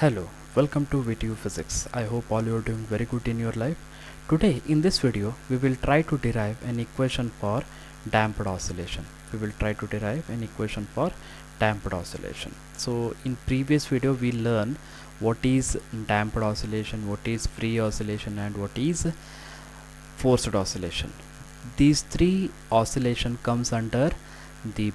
Hello, welcome to VTU Physics. I hope all you are doing very good in your life. Today in this video we will try to derive an equation for damped oscillation. So in previous video we learned what is damped oscillation, what is free oscillation and what is forced oscillation. These three oscillation comes under the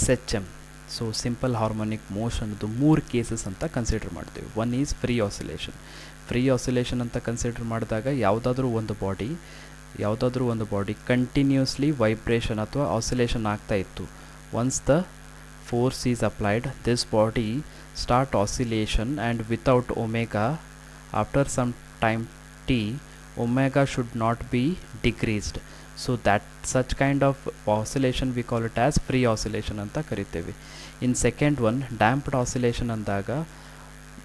SHM. So simple harmonic ಮೋಷನ್ದು ಮೂರು cases ಅಂತ consider ಮಾಡ್ತೀವಿ. One is free oscillation ಅಂತ consider ಮಾಡಿದಾಗ ಯಾವುದಾದ್ರೂ ಒಂದು body continuously vibration ಅಥವಾ oscillation ಆಗ್ತಾ ಇತ್ತು. Once the force is applied this body start oscillation and without omega after some time t omega should not be decreased. So that such kind of oscillation we call it as free oscillation anta kariteve. In second one, damped oscillation andaga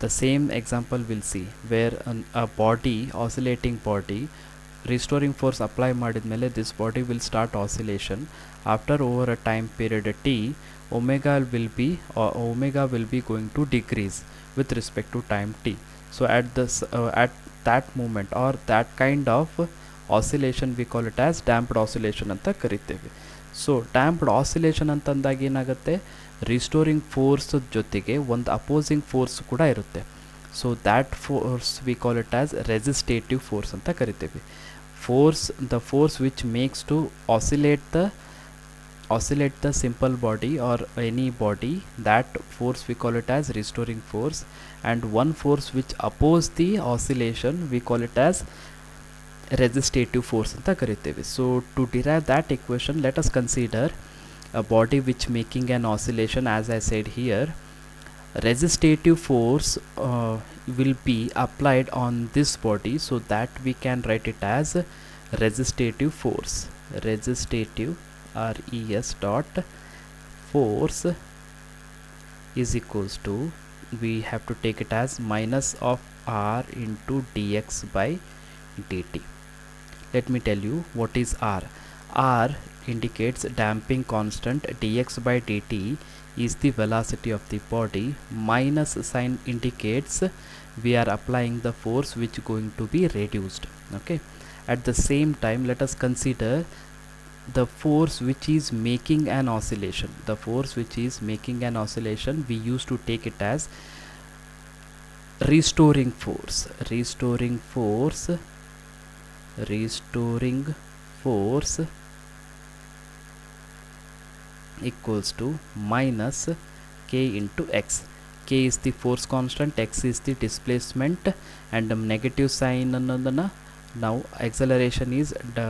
the same example we'll see where a body, oscillating body, restoring force apply madidmele this body will start oscillation. After over a time period t, omega will be going to decrease with respect to time t. So at that moment or that kind of oscillation we call it as damped oscillation ಅಂತ ಕರಿತೇವೆ. So damped oscillation ಅಂತಂದಾಗ ಏನಾಗುತ್ತೆ, restoring force ಜೊತೆಗೆ ಒಂದು opposing force ಕೂಡ ಇರುತ್ತೆ. So that force we call it as resistive force ಅಂತ ಕರಿತೇವೆ. The force which makes to oscillate the simple body or any body, that force we call it as restoring force, and one force which oppose the oscillation we call it as resistive force anta kariteve. So to derive that equation, let us consider a body which making an oscillation. As I said here, resistive force will be applied on this body, so that we can write it as resistive force. Resistive res dot force is equals to, we have to take it as minus of r into dx by dt. Let me tell you what is r. R indicates damping constant, dx by dt is the velocity of the body, minus sign indicates we are applying the force which going to be reduced. Okay, at the same time let us consider the force which is making an oscillation. We used to take it as restoring force equals to minus k into x. K is the force constant, x is the displacement, and the negative sign annodana now acceleration is the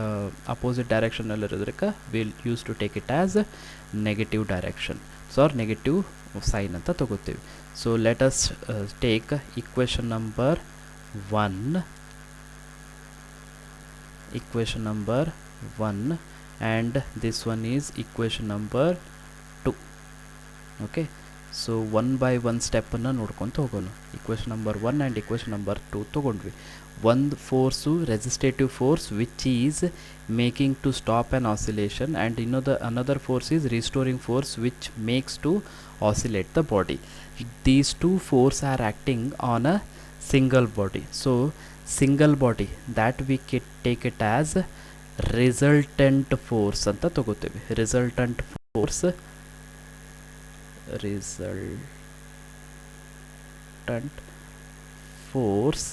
opposite direction allirodrika we'll use to take it as negative direction, so negative sign anta tagottevi. So let us take equation number 1 and this one is equation number 2. Okay, so one by one step anna nodkonta hogono. Equation number 1 and equation number 2 tagondvi. One force, resistive force, which is making to stop an oscillation, and another force is restoring force which makes to oscillate the body. These two forces are acting on a single body. So single body, that we take it as resultant force anta tagottevi. Resultant force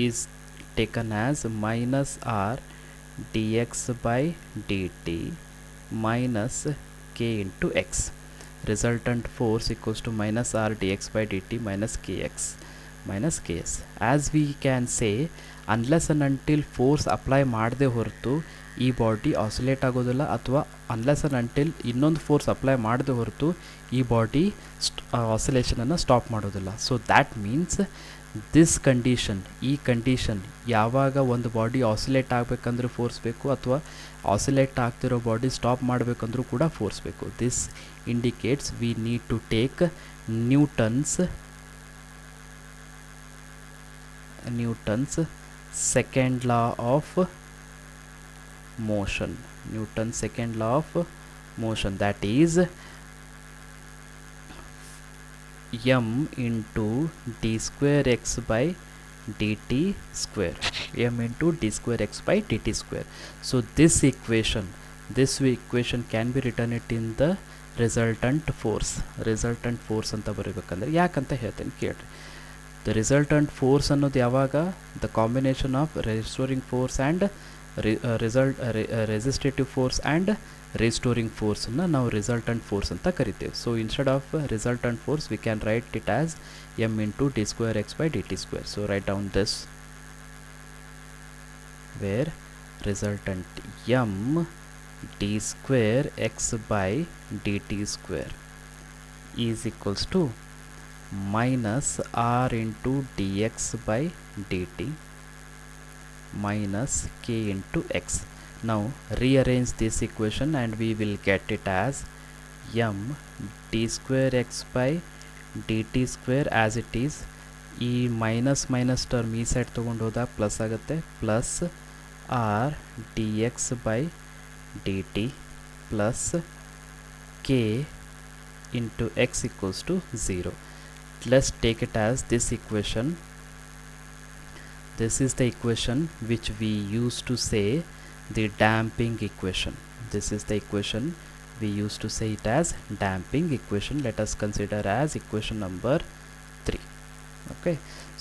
is taken as minus r dx by dt minus k into x. Resultant force equals to minus r dx by dt minus kx minus ks. As we can say, unless and until force apply ಮಾಡದೆ ಹೊರತು ಈ body oscillate ಆಗೋದಿಲ್ಲ, ಅಥವಾ unless and until ಇನ್ನೊಂದು force apply ಮಾಡದೆ ಹೊರತು ಈ body ಆಸಿಲೇಷನನ್ನು stop ಮಾಡೋದಿಲ್ಲ. So that means this condition, ಈ ಕಂಡೀಷನ್ ಯಾವಾಗ ಒಂದು ಬಾಡಿ ಆಸಿಲೇಟ್ ಆಗಬೇಕಂದ್ರೆ ಫೋರ್ಸ್ ಬೇಕು, ಅಥವಾ ಆಸಿಲೇಟ್ ಆಗ್ತಿರೋ ಬಾಡಿ ಸ್ಟಾಪ್ ಮಾಡಬೇಕಂದ್ರೂ ಕೂಡ ಫೋರ್ಸ್ ಬೇಕು. This indicates we need to take Newton's second law of motion. that is m into d square x by dt square, m into d square x by dt square. So this equation can be written it in the resultant force ಅಂತ ಬರೀಬೇಕಂದ್ರೆ ಯಾಕಂತ ಹೇಳ್ತೇನೆ ಕೇಳ್ರಿ. The resultant force ಅನ್ನೋದು ಯಾವಾಗ the combination of restoring force and resistive force and restoring force ಅನ್ನು ನಾವು resultant force ಅಂತ ಕರಿತೇವೆ. So instead of resultant force we can write it as m into d square x by dt square. So write down this, where resultant m d square x by dt square is equals to minus r into dx by dt minus k into x. Now rearrange this equation and we will get it as m d square x by dt square as it is. ಈ minus minus term ಈ side ತೊಗೊಂಡು ಹೋದಾಗ plus ಆಗುತ್ತೆ, plus R D X by D T plus K into X equals to 0. Let's take it as this equation. This is the equation which we used to say the damping equation. This is the equation we used to say it as damping equation. Let us consider as equation number 3. Okay,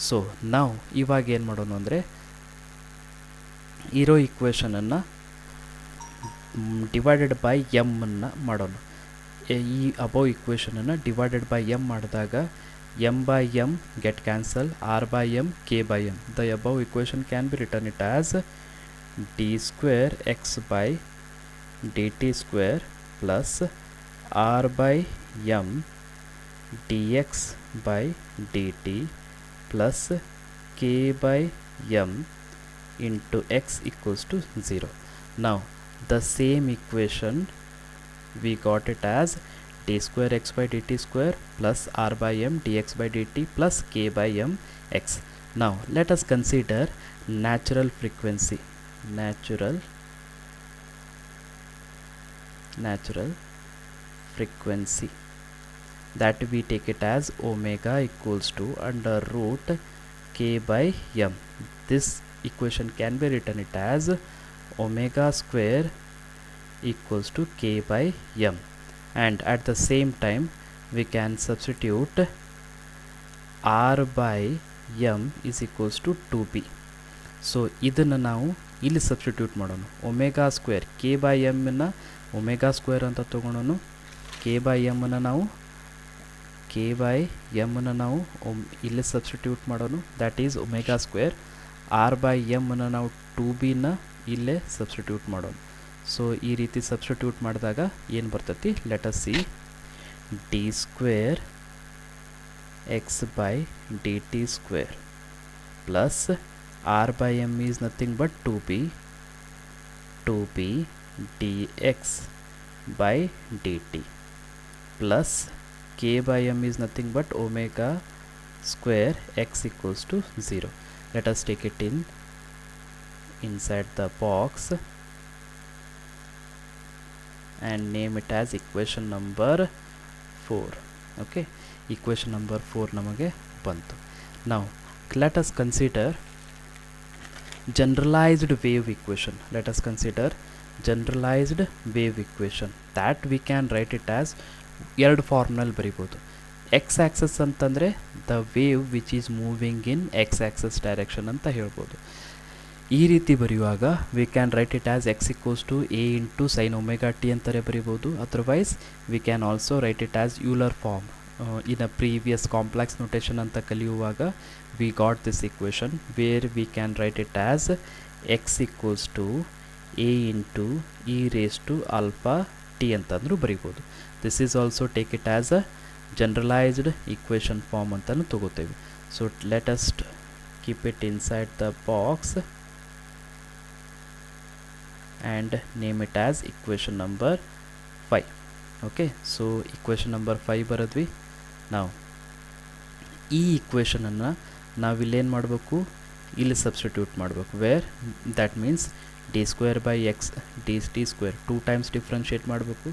so now ಇವಾಗ ಏನು ಮಾಡೋಣ ಅಂದರೆ ಇರೋ equation ಅನ್ನು divided by m ಅನ್ನು ಮಾಡೋಣ. ಈ above equation ಅನ್ನು divided by m ಮಾಡಿದಾಗ m by m get cancel, r by m, k by m. The above equation can be written it as d square x by dt square plus r by m dx by dt plus k by m into x equals to 0. Now the same equation we got it as d square x by dt square plus r by m dx by dt plus k by m x. Now let us consider natural frequency that we take it as omega equals to under root k by m. This equation can be written it as omega square equals to k by m, and at the same time we can substitute r by m is equals to 2b. So ಇದನ್ನು ನಾವು ಇಲ್ಲಿ substitute ಮಾಡೋಣ. Omega square k by ಎಮ್ಮನ್ನು omega square ಅಂತ ತೊಗೊಳೋಣ, k by ಎಮ್ಮನ್ನು ನಾವು ಇಲ್ಲಿ ಸಬ್ಸ್ಟಿಟ್ಯೂಟ್ ಮಾಡೋಣ, that is omega square. R by ಎಮ್ಮನ್ನು ನಾವು 2bನ ಇಲ್ಲೇ ಸಬ್ಸ್ಟಿಟ್ಯೂಟ್ ಮಾಡೋಣ. ಸೊ ಈ ರೀತಿ ಸಬ್ಸ್ಟಿಟ್ಯೂಟ್ ಮಾಡಿದಾಗ ಏನು ಬರ್ತೈತಿ, let us C D square x by D t square plus r by m is nothing but 2b dx by dt plus k by m is nothing but omega square x equals to 0. Let us take it inside the box and name it as equation number 4. Okay, equation number 4 ನಮಗೆ ಬಂತು. Now let us consider generalized wave equation. Let us consider generalized wave equation that we can write it as ಎರಡು ಫಾರ್ಮ್ನಲ್ಲಿ ಬರಿಬೋದು. X axis ಅಂತಂದರೆ the wave which is moving in X axis direction ಅಂತ ಹೇಳ್ಬೋದು. ಈ ರೀತಿ ಬರೆಯುವಾಗ we can write it as X equals to A into sine omega T ಅಂತಾರೆ ಬರಿಬೋದು. Otherwise we can also write it as Euler form. In a previous complex notation ಅಂತ ಕಲಿಯುವಾಗ we got this equation where we can write it as x equals to a into e raised to alpha t ಅಂತಂದ್ರೂ ಬರಿಬೋದು. This is also take it as a generalized equation form ಅಂತಲೂ ತಗೋತೇವೆ. So let us keep it inside the box and name it as equation number 5. Okay, so equation number 5 ಬರೆದ್ವಿ. Now ಈ equation ಅನ್ನು ನಾವಿಲ್ಲೇನು ಮಾಡಬೇಕು, ಇಲ್ಲಿ substitute ಮಾಡಬೇಕು. Where that means d square by x d t square 2 times differentiate ಮಾಡಬೇಕು.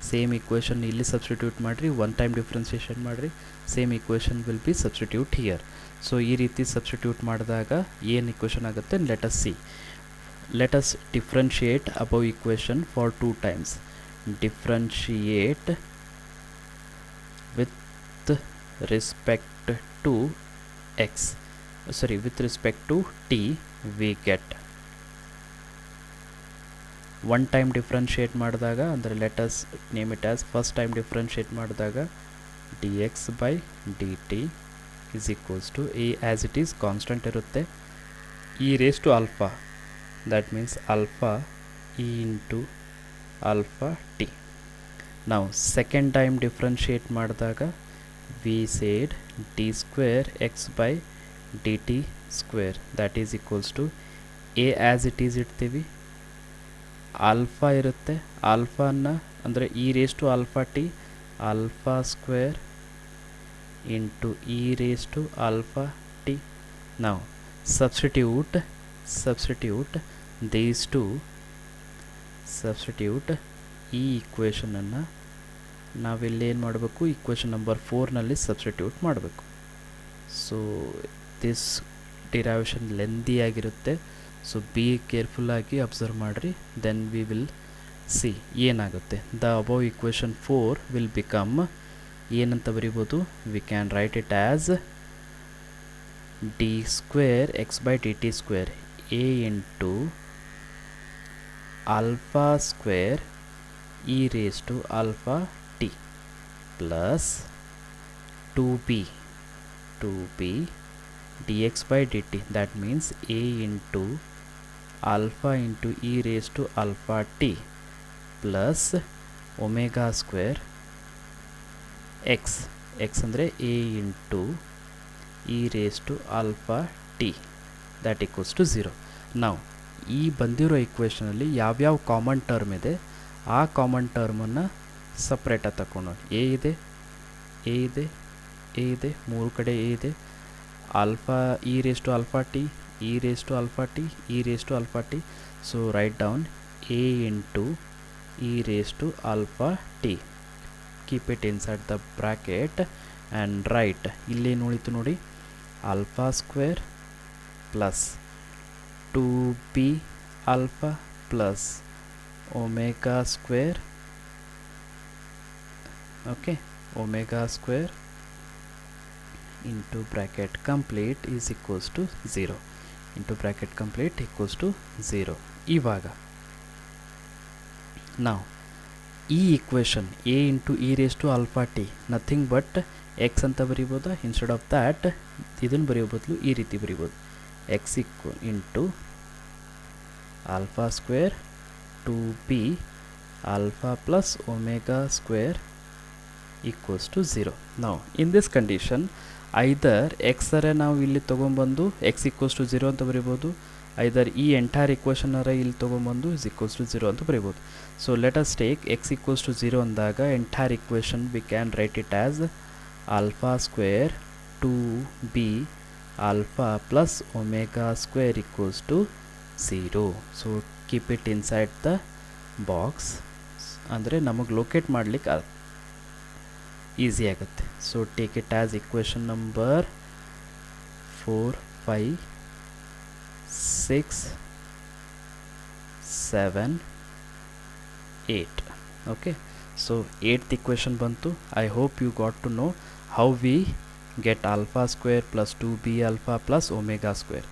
Same equation ಇಲ್ಲಿ substitute ಮಾಡಿರಿ, one time differentiation ಮಾಡಿರಿ, same equation will be substitute here. So ಈ ರೀತಿ ಸಬ್ಸ್ಟಿಟ್ಯೂಟ್ ಮಾಡಿದಾಗ ಏನು ಈಕ್ವೇಷನ್ ಆಗುತ್ತೆ, let us see. Let us differentiate above equation for 2 times. Differentiate with respect to x, sorry, with respect to t, we get one time differentiate ಮಾಡಿದಾಗ ಅಂದರೆ let us name it as first time differentiate ಮಾಡಿದಾಗ dx by dt is equals to a, as it is constant ಇರುತ್ತೆ, e raised to alpha, that means alpha e into alpha t. Now second time differentiate ಮಾಡಿದಾಗ we said d square x by dt square, that is equals to a as it is ಇಡ್ತೀವಿ, alpha ಇರುತ್ತೆ, ಆಲ್ಫಾನ ಅಂದರೆ e raise to alpha t, alpha square into e raise to alpha t. ನಾವು substitute these two, substitute ಈ ಈಕ್ವೇಷನನ್ನು ನಾವಿಲ್ಲೇನು ಮಾಡಬೇಕು, equation number 4ನಲ್ಲಿ ಸಬ್ಸ್ಟಿಟ್ಯೂಟ್ ಮಾಡಬೇಕು. ಸೊ ದಿಸ್ ಡಿರೈವೇಷನ್ ಲೆಂದಿ ಆಗಿರುತ್ತೆ, ಸೊ ಬಿ ಕೇರ್ಫುಲ್ಲಾಗಿ ಅಬ್ಸರ್ವ್ ಮಾಡಿರಿ, ದೆನ್ ವಿ ವಿಲ್ ಸಿ ಏನಾಗುತ್ತೆ. The above equation 4 will become ಏನಂತ ಬರಿಬೋದು, we can write it as d square x by D t square A into alpha square e raise to alpha t plus 2b dx by dt, that means a into alpha into e raised to alpha t plus omega square x ಅಂದರೆ a into e raised to alpha t, that equals to 0. ನಾವು ಈ ಬಂದಿರೋ ಈಕ್ವೇಷನಲ್ಲಿ ಯಾವ್ಯಾವ common term ಇದೆ ಆ common ಟರ್ಮನ್ನು ಸಪ್ರೇಟಾಗಿ ತಗೊಂಡು, A ಇದೆ, ಮೂರು ಕಡೆ ಎ ಇದೆ, alpha e raised to alpha t, e raised to alpha t, e raised to alpha t. So write down a into e raised to alpha t. Keep it inside the bracket and write, illen ಉಳಿತು ನೋಡಿ, alpha square plus 2b alpha plus omega square, okay, omega square into bracket complete is equals to 0, into bracket complete equals to 0. ಇವಾಗ ನಾವು ಈ equation a into e raised to alpha t nothing but x ಅಂತ ಬರಿಬೋದಾ, instead of that ಇದನ್ನು ಬರೆಯೋ ಬದಲು ಈ ರೀತಿ ಬರಿಬೋದು, x into alpha square 2b alpha plus omega square equals to 0. Now in this condition either X ಅರೆ ನಾವು ಇಲ್ಲಿ ತೊಗೊಂಬಂದು ಎಕ್ಸ್ ಈಕ್ವಲ್ಸ್ ಟು 0 ಅಂತ ಬರಿಬೋದು, ಐದರ್ ಈ ಎಂಟೈರ್ ಈಕ್ವೇಷನ್ ಅರೆ ಇಲ್ಲಿ ತೊಗೊಂಬಂದು ಇಸ್ ಈಕ್ವಲ್ಸ್ ಟು 0 ಅಂತ ಬರಿಬೋದು. So let us take x equals to 0 ಅಂದಾಗ entire equation we can write it as alpha square 2b alpha plus omega square equals to 0. So keep it inside the box, ಅಂದರೆ ನಮಗೆ locate ಮಾಡಲಿಕ್ಕೆ easy ಆಗುತ್ತೆ. So take it as equation number 4, 5, 6, 7, 8. Okay, so 8th equation ಬಂತು. I hope you got to know how we get alpha square plus 2b alpha plus omega square.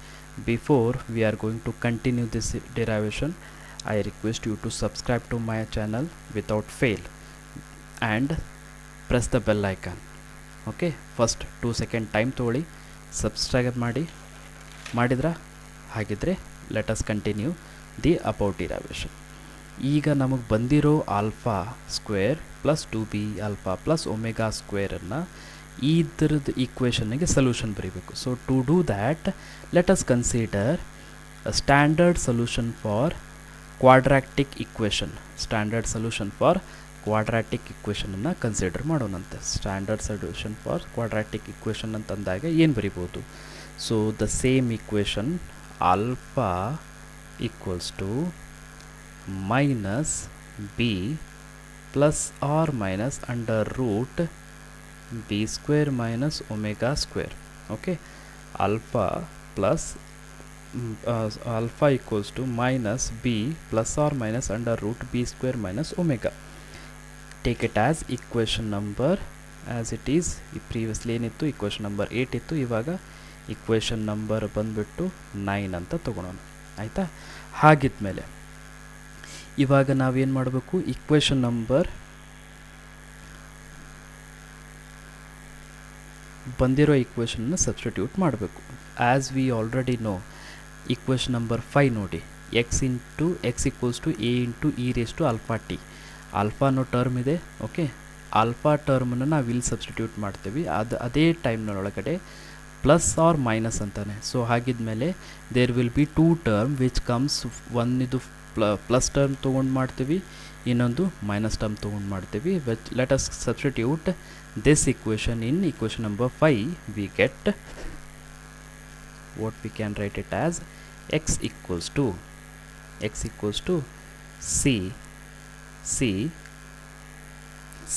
Before we are going to continue this derivation, I request you to subscribe to my channel without fail and press the bell icon. Okay, first 2 second time ತೊಗೊಳ್ಳಿ, subscribe ಮಾಡಿದ್ರಾ? ಹಾಗಿದ್ರೆ let us continue the above derivation. ಈಗ ನಮಗೆ ಬಂದಿರೋ alpha square plus 2b alpha plus omega ಸ್ಕ್ವೇರನ್ನು ಇದರದ್ದು ಈಕ್ವೇಷನ್ಗೆ solution ಬರೀಬೇಕು. So to do that let us consider standard solution for quadratic equation. Standard solution for quadratic ಇಕ್ವೇಷನನ್ನು ಕನ್ಸಿಡರ್ ಮಾಡೋಣಂತೆ. Standard solution for quadratic equation ಅಂತಂದಾಗ ಏನು ಬರಿಬೋದು? So the same equation plus or minus under root b square minus omega square. Okay, alpha plus alpha equals to minus b plus or minus under root b square minus omega. Take it as equation number as it is. previously ಏನಿತ್ತು equation number 8 ಇತ್ತು, ಇವಾಗ equation number ಬಂದ್ಬಿಟ್ಟು 9 ಅಂತ ತಗೊಳ್ಳೋಣ. ಆಯಿತಾ? ಹಾಗಿದ್ಮೇಲೆ ಇವಾಗ ನಾವೇನು ಮಾಡಬೇಕು, equation number ಬಂದಿರೋ equationನ ಸಬ್ಸ್ಟಿಟ್ಯೂಟ್ ಮಾಡಬೇಕು. As we already know equation number 5 ನೋಡಿ, x into x equals to a into e raise to alpha t. Alpha ಅನ್ನೋ ಟರ್ಮ್ ಇದೆ. ಓಕೆ, ಆಲ್ಫಾ ಟರ್ಮನ್ನು ನಾವು ಇಲ್ಲಿ ಸಬ್ಸ್ಟಿಟ್ಯೂಟ್ ಮಾಡ್ತೀವಿ. ಅದೇ ಟೈಮ್ನೊಳಗಡೆ ಪ್ಲಸ್ ಆರ್ ಮೈನಸ್ ಅಂತಾನೆ. ಸೊ ಹಾಗಿದ್ಮೇಲೆ there will be two term which comes, ಒಂದು ಪ್ಲಸ್ ಟರ್ಮ್ ತೊಗೊಂಡು ಮಾಡ್ತೀವಿ, ಇನ್ನೊಂದು ಮೈನಸ್ ಟರ್ಮ್ ತೊಗೊಂಡು ಮಾಡ್ತೀವಿ. Which let us substitute this equation in equation number 5. we get what we can write it as x equals to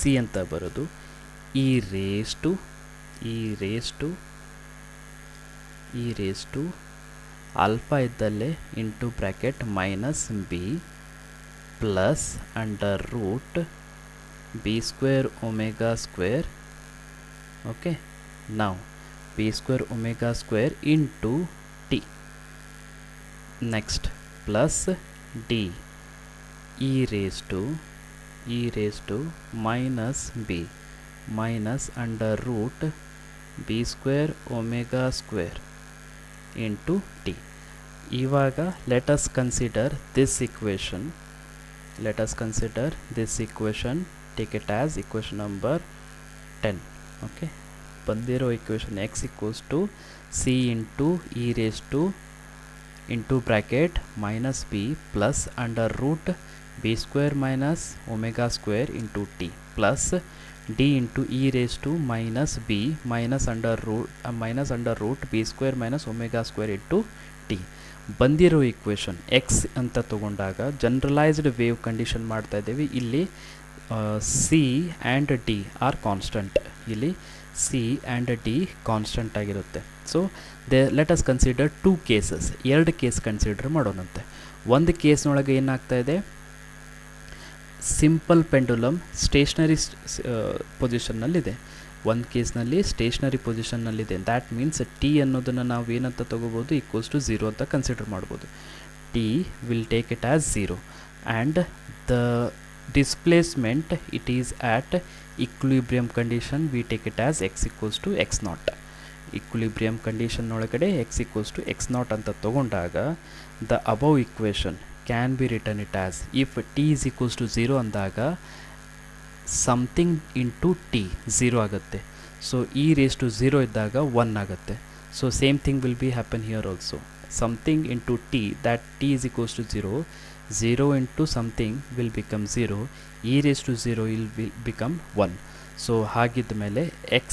c ಅಂತ ಬರೋದು e raised to alpha ಇದ್ದಲ್ಲೇ into bracket minus b plus under root b square omega square. okay, now b square omega square into t. next plus d e raised to minus b minus under root b square omega square into t. ಇವಾಗ let us consider this equation. Take it as equation number 10. okay, ಬಂದಿರೋ equation x equals to c into e raised to into bracket minus b plus under root b square minus omega square into t plus d into e raised to minus b minus under root b square minus omega square into t. ಬಂದಿರೋ equation x ಅಂತ ತಗೊಂಡಾಗ generalised wave condition ಮಾಡ್ತಾ ಇದ್ದೀವಿ. ಇಲ್ಲಿ c and d are constant. ಇಲ್ಲಿ c and d constant ಆಗಿರುತ್ತೆ. So let us consider two cases. ಎರಡು case consider ಮಾಡೋಣಂತೆ. ಒಂದು ಕೇಸ್ನೊಳಗೆ ಏನಾಗ್ತಾ ಇದೆ, ಸಿಂಪಲ್ ಪೆಂಡುಲಮ್ ಸ್ಟೇಷ್ನರಿ ಪೊಸಿಷನ್ನಲ್ಲಿದೆ. ಒಂದು ಕೇಸ್ನಲ್ಲಿ ಸ್ಟೇಷ್ನರಿ ಪೊಸಿಷನ್ನಲ್ಲಿದೆ. ದ್ಯಾಟ್ ಮೀನ್ಸ್ ಟಿ ಅನ್ನೋದನ್ನು ನಾವು ಏನಂತ ತೊಗೋಬೋದು, ಈಕ್ವಲ್ಸ್ ಟು 0 ಅಂತ ಕನ್ಸಿಡರ್ ಮಾಡ್ಬೋದು. T will take it as 0 and the displacement it is at equilibrium condition. we take it as x equals to x naught. equilibrium condition ಒಳಗಡೆ x equals to x naught ಅಂತ ತಗೊಂಡಾಗ the above equation can be written it as, if t is equals to 0 ಅಂದಾಗ something into t 0 ಆಗುತ್ತೆ. So e raised to 0 ಇದ್ದಾಗ 1 ಆಗುತ್ತೆ. So same thing will be happen here also. something into t, that t is equals to 0 into something will become 0, e raised to 0 will become 1. so ಹಾಗಿದ್ದ ಮೇಲೆ x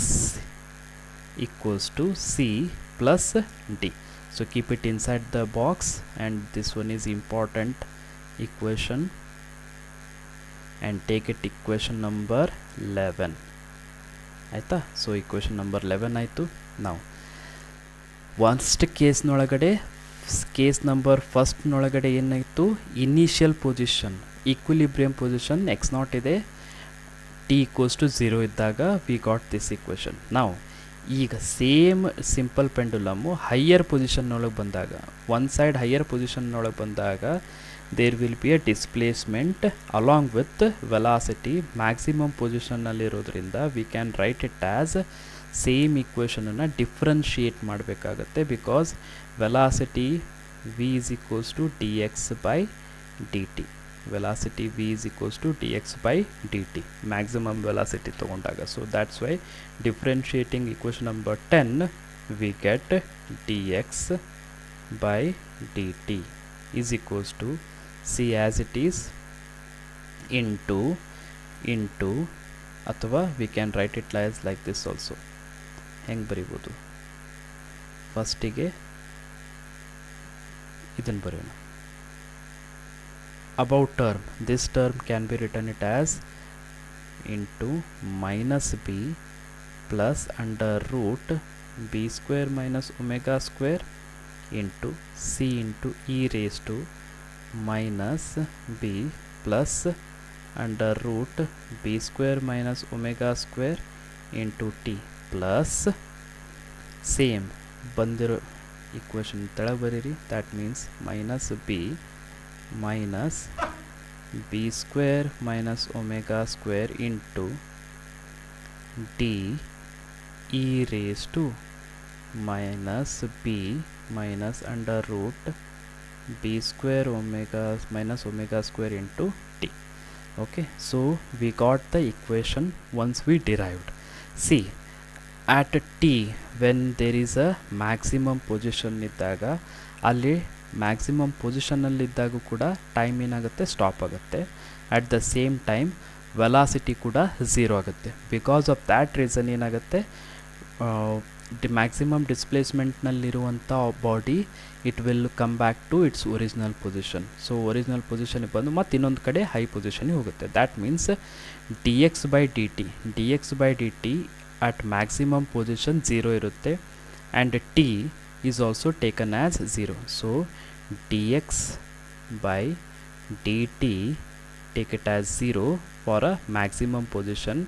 equals to c plus d. so keep it inside the box, and this one is important equation, and take it equation number 11. ಆಯಿತಾ? So equation number 11 ಆಯಿತು. ನಾವು first ಕೇಸ್ನೊಳಗಡೆ case number ಫಸ್ಟ್ನೊಳಗಡೆ ಏನಾಯಿತು, initial position equilibrium position x not ಇದೆ, t equals to 0 ಇದ್ದಾಗ we got this equation. ನಾವು ಈಗ ಸೇಮ್ ಸಿಂಪಲ್ ಪೆಂಡುಲಮ್ಮು ಹೈಯರ್ ಪೊಸಿಷನ್ನೊಳಗೆ ಬಂದಾಗ, ಒನ್ ಸೈಡ್ ಹೈಯರ್ ಪೊಸಿಷನ್ನೊಳಗೆ ಬಂದಾಗ there will be a displacement along with velocity maximum ಪೊಸಿಷನ್ನಲ್ಲಿರೋದ್ರಿಂದ we can write it as same ಈಕ್ವೇಷನನ್ನು ಡಿಫ್ರೆನ್ಷಿಯೇಟ್ ಮಾಡಬೇಕಾಗತ್ತೆ. Because velocity v is equals to dx by dt. velocity v is equals to dx by dt, maximum velocity ತಗೊಂಡಾಗ. so that's why differentiating equation number 10 we get dx by dt is equals to c as it is into ಅಥವಾ we can write it as like this also. ಹೆಂಗೆ ಬರಿಬೋದು, ಫಸ್ಟಿಗೆ ಇದನ್ನು ಬರೆಯೋಣ. about term, this term can be written it as into minus b plus under root b square minus omega square into c into e raised to minus b plus under root b square minus omega square into t plus same ಬಂದಿರೋ equation ತೆಳಗೆ ಬರೀರಿ. that means minus b minus b square minus omega square into d e raised to minus b minus under root b square omega minus omega square into t. Okay, so we got the equation once we derived. See, at t when there is a maximum position ಇದ್ದಾಗ ಅಲ್ಲಿ maximum ಪೊಸಿಷನಲ್ಲಿದ್ದಾಗ ಕೂಡ time ಏನಾಗುತ್ತೆ, stop ಆಗುತ್ತೆ. At the same time velocity ಕೂಡ zero ಆಗುತ್ತೆ. Because of that reason ಏನಾಗುತ್ತೆ, maximum ಡಿಸ್ಪ್ಲೇಸ್ಮೆಂಟ್ನಲ್ಲಿರುವಂಥ body it will come back to its original position. So original ಪೊಸಿಷನ್ಗೆ ಬಂದು ಮತ್ತು ಇನ್ನೊಂದು ಕಡೆ ಹೈ ಪೊಸಿಷನ್ಗೆ ಹೋಗುತ್ತೆ. That means d X by D t at maximum position 0 ಇರುತ್ತೆ and t is also taken as 0. so dx by dt take it as 0 for a maximum position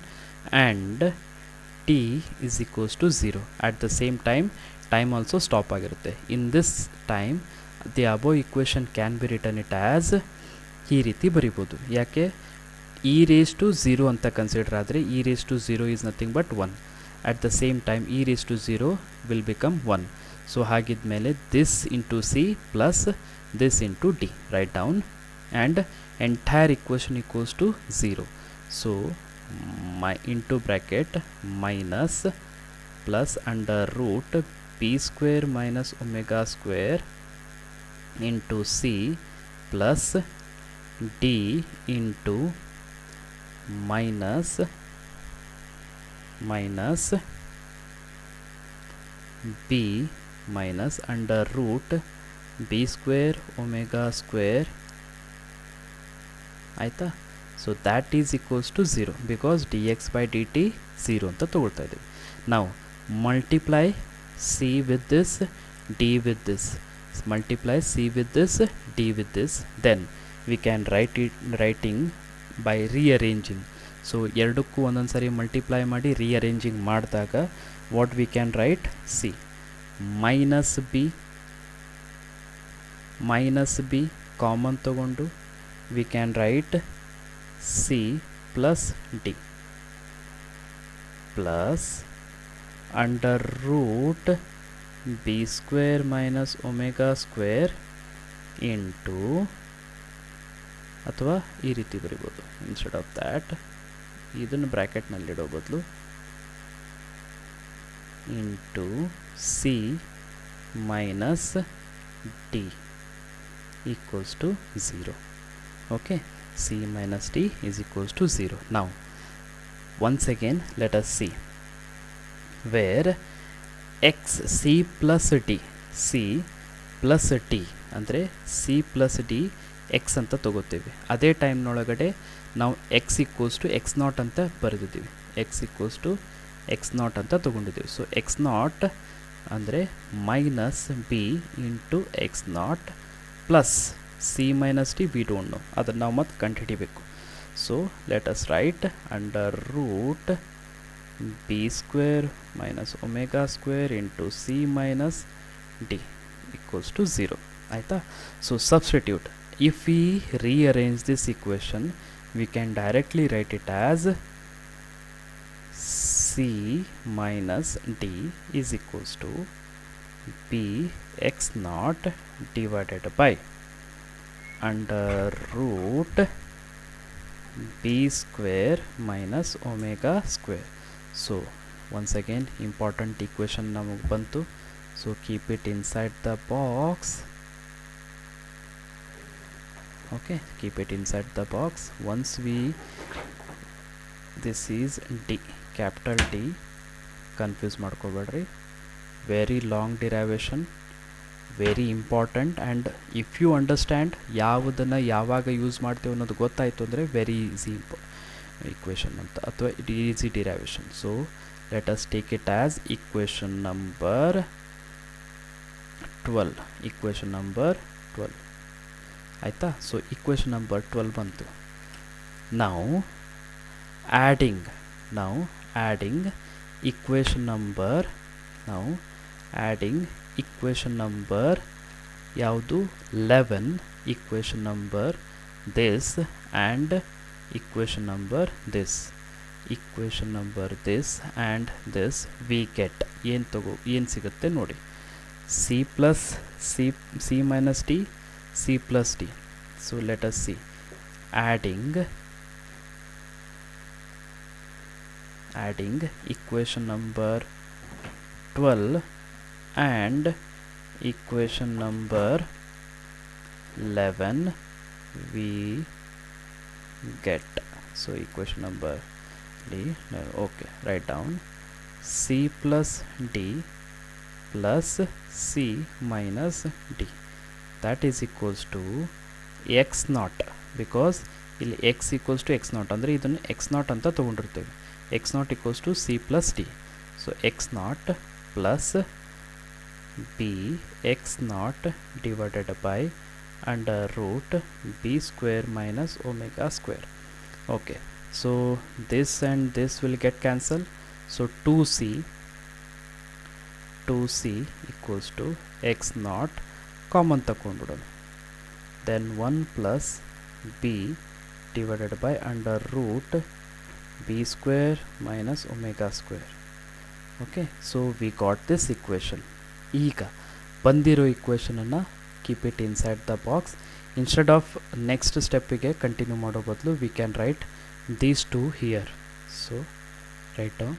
and t is equals to 0. at the same time also stop ಆಗಿರುತ್ತೆ. in this time the above equation can be written it as ಈ ರೀತಿ ಬರಿಬೋದು. ಯಾಕೆ, e raised to 0 ಅಂತ consider ಆದರೆ e raised to 0 is nothing but 1. at the same time e raised to 0 will become 1. so ಹಾಗಿದ್ಮೇಲೆ this into c plus this into d write down and entire equation equals to 0. so my into bracket minus plus under root b square minus omega square into c plus d into minus b minus under root b square omega square ಆಯಿತಾ. So that is equals to 0 because d X by D t 0 ಅಂತ ತೊಗೊಳ್ತಾ ಇದ್ದೀವಿ. ನಾವು multiply c with this d with this, multiply c with this d with this, then we can writing by rearranging. So ಎರಡಕ್ಕೂ ಒಂದೊಂದು ಸರಿ multiply ಮಾಡಿ rearranging ಮಾಡಿದಾಗ what we can write, c minus b common ತಗೊಂಡು we can write c plus d plus under root b square minus omega square into, ಅಥವಾ ಈ ರೀತಿ ಬರಿಬೋದು, ಇನ್ಸ್ಟೆಡ್ ಆಫ್ ದ್ಯಾಟ್ ಇದನ್ನು ಬ್ರ್ಯಾಕೆಟ್ನಲ್ಲಿಡೋ ಬದಲು into c minus d equals to 0. okay, c minus d is equals to 0. now once again let us see where x c plus d ಅಂದರೆ c plus d x ಅಂತ ತಗೋತೀವಿ. ಅದೇ ಟೈಮ್ನೊಳಗಡೆ ನಾವು x equals to x nought ಅಂತ ಬರೆದಿದ್ದೀವಿ, x equals to x nought ಅಂತ ತೊಗೊಂಡಿದ್ದೀವಿ. ಸೊ ಎಕ್ಸ್ ನಾಟ್ ಅಂದರೆ minus b into x nought plus c minus d we don't know, ಅದನ್ನು ನಾವು ಮತ್ತೆ ಕಂಡುಹಿಡಿಬೇಕು. So let us write under root b square minus omega square into c minus d equals to 0. ಆಯಿತಾ. So substitute, if we rearrange this equation we can directly write it as c minus d is equals to b x naught divided by under root b square minus omega square. so once again important equation ನಮಗೆ ಬಂತು. so keep it inside the box. okay, keep it inside the box. once we, this is d, capital D, confuse ಮಾಡ್ಕೋಬೇಡ್ರಿ, very long derivation, very important, and if you understand ಯಾವುದನ್ನು ಯಾವಾಗ use ಮಾಡ್ತೀವಿ ಅನ್ನೋದು ಗೊತ್ತಾಯಿತು ಅಂದರೆ very easy equation anta athwa easy derivation. So let us take it as equation number 12, equation number 12 ಆಯ್ತಾ. So equation number 12 ಬಂತು. now adding equation number ಯಾವುದು 11, equation number this and equation number this and this we get ಏನು ಸಿಗುತ್ತೆ ನೋಡಿ, c minus d, c plus d. So let us see, adding equation number 12 and equation number 11 we get. So equation number d, okay, write down c plus d plus c minus d, that is equals to x naught, because ಇಲ್ಲಿ x equals to x naught ಅಂದರೆ ಇದನ್ನು x naught ಅಂತ ತಗೊಂಡಿರ್ತೇವೆ. x naught equals to c plus d. so x naught plus b x naught divided by under root b square minus omega square. okay, so this and this will get cancelled. so 2c equals to x naught common ತಗೊಂಡ್ಬಿಡೋಣ. then 1 plus b divided by under root b square minus omega square. okay, so we got this equation. ಈಗ ಬಂದಿರೋ ಇಕ್ವೇಷನನ್ನು keep it inside the box. Instead of next ಸ್ಟೆಪ್ಪಿಗೆ continue ಮಾಡೋ ಬದಲು we can write these two here. So write down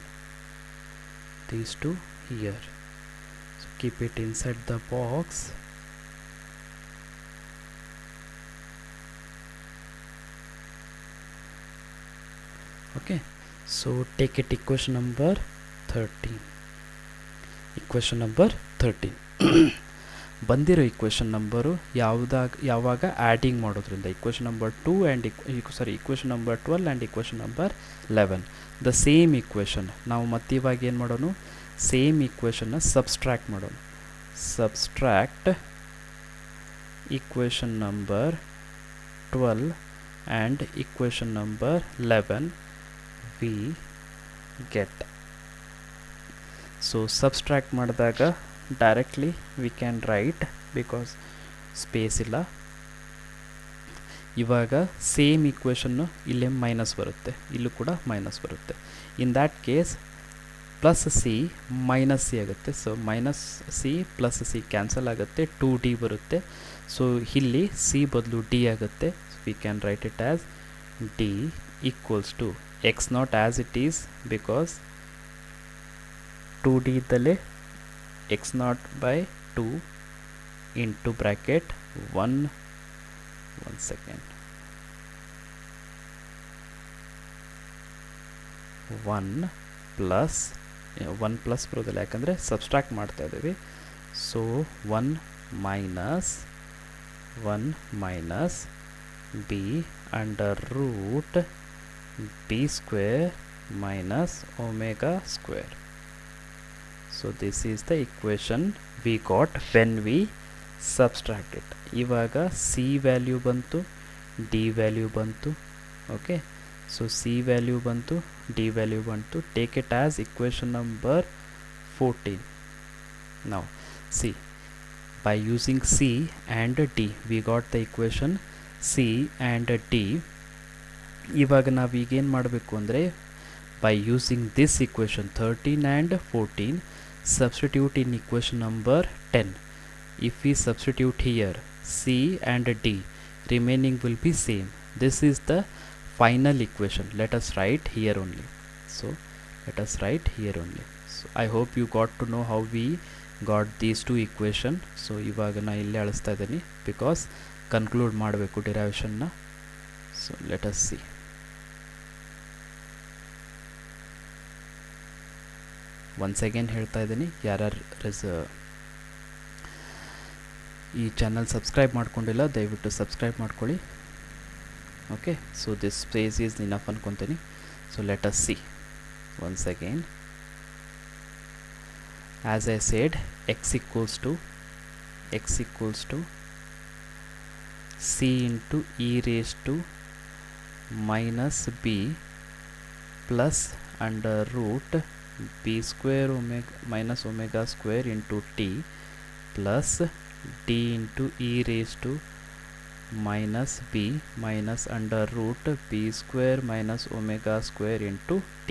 these two here. So keep it inside the box. okay, so take it equation number 13. equation number 13 ಬಂದಿರೋ equation number ಯಾವಾಗ adding ಮಾಡೋದ್ರಿಂದ equation number 2 and equation number 12 and equation number 11 the same equation ನಾವು ಮತ್ತೆ ಇವಾಗ ಏನು ಮಾಡೋಣ, same ಇಕ್ವೇಷನ್ನ ಸಬ್ಸ್ಟ್ರ್ಯಾಕ್ಟ್ ಮಾಡೋಣ. ಸಬ್ಸ್ಟ್ರ್ಯಾಕ್ಟ್ equation number 12 and equation number 11 we get. so subtract ಮಾಡಿದಾಗ directly we can write because space ಇಲ್ಲ. ಇವಾಗ ಸೇಮ್ ಇಕ್ವೇಷನ್ನು ಇಲ್ಲೇ ಮೈನಸ್ ಬರುತ್ತೆ, ಇಲ್ಲೂ ಕೂಡ ಮೈನಸ್ ಬರುತ್ತೆ. In that case plus c minus c ಆಗುತ್ತೆ. So minus c plus c cancel ಆಗುತ್ತೆ, 2d ಬರುತ್ತೆ. ಸೊ ಇಲ್ಲಿ ಸಿ ಬದಲು ಡಿ ಆಗುತ್ತೆ. We can write it as d equals to x not as it is, because 2d ಇದ್ದಲ್ಲೇ x not by 2 into bracket 1 second 1 plus ಬರೋದಿಲ್ಲ, ಯಾಕಂದರೆ subtract ಮಾಡ್ತಾ ಇದ್ದೀವಿ. So 1 minus b under root b square minus omega square. so this is the equation we got when we subtract it. ಇವಾಗ c value ಬಂತು, d value ಬಂತು. okay, so c value ಬಂತು, d value ಬಂತು. take it as equation number 14. now see, by using c and d we got the equation c and d. ಇವಾಗ ನಾವು ಈಗೇನು ಮಾಡಬೇಕು ಅಂದರೆ, by using this equation 13 and 14 substitute in equation number 10. if we substitute here c and d, remaining will be same. this is the final equation. let us write here only. so let us write here only. so I hope you got to know how we got these two equation. so ಇವಾಗ ನಾ ಇಲ್ಲೇ ಅಳಿಸ್ತಾ ಇದ್ದೀನಿ, because conclude ಮಾಡಬೇಕು derivation ನ. so let us see. once again ಹೇಳ್ತಾ ಇದ್ದೀನಿ, ಯಾರ್ಯಾರು ಈ ಚಾನಲ್ ಸಬ್ಸ್ಕ್ರೈಬ್ ಮಾಡ್ಕೊಂಡಿಲ್ಲ ದಯವಿಟ್ಟು ಸಬ್ಸ್ಕ್ರೈಬ್ ಮಾಡ್ಕೊಳ್ಳಿ. Okay, so this space is enough ankontini. So let us see once again. As I said, x equals to c into e raised to minus b plus under root b square omega minus omega square into t plus d into e raised to minus b minus under root b square minus omega square into t.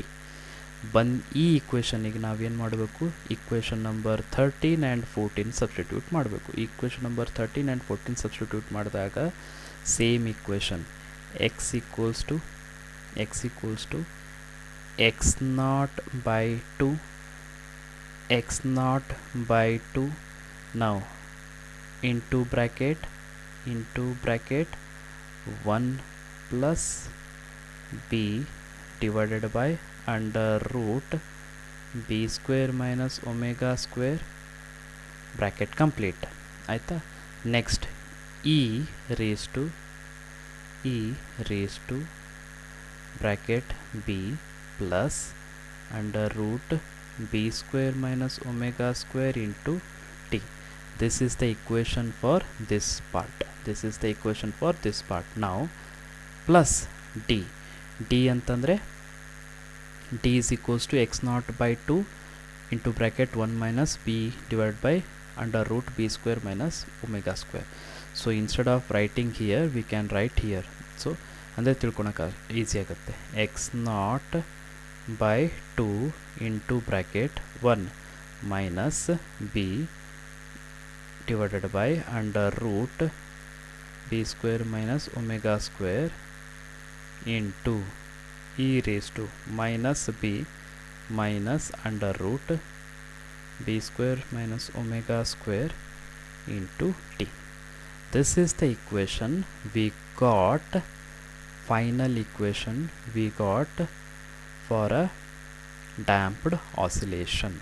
ಈ ಈಕ್ವೇಷನಿಗೆ ನಾವೇನು ಮಾಡಬೇಕು, equation number 13 and 14 substitute ಮಾಡಬೇಕು. Equation number 13 and 14 substitute ಮಾಡಿದಾಗ same equation x equals to x nought by 2 now into bracket 1 plus b divided by under root b square minus omega square bracket complete ಆಯ್ತಾ. next e raised to bracket b plus under root b square minus omega square into t. This is the equation for this part. Now plus d ಅಂತಂದ್ರೆ d is equals to x naught by 2 into bracket 1 minus b divided by under root b square minus omega square. So instead of writing here we can write here. So ಅಂದರೆ ತಿಳ್ಕೊಳಕ್ಕೆ easy ಆಗುತ್ತೆ. x naught by 2 into bracket 1 minus b divided by under root b square minus omega square into e raised to minus b minus under root b square minus omega square into t. This is the equation we got, final equation we got for a damped oscillation.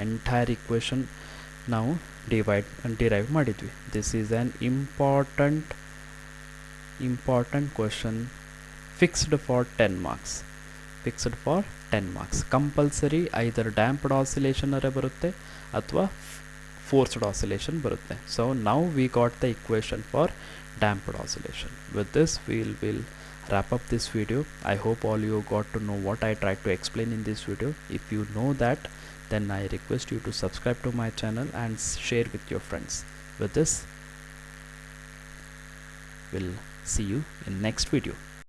Entire equation ನಾವು derive ಮಾಡಿದ್ವಿ. This is an important question fixed for 10 marks. Compulsory either damped oscillation ಅರೆ ಬರುತ್ತೆ ಅಥವಾ forced oscillation ಬರುತ್ತೆ. So now we got the equation for damped oscillation. With this we will wrap up this video. I hope all you got to know what I tried to explain in this video. If you know that, then I request you to subscribe to my channel and share with your friends. With this, we'll see you in next video.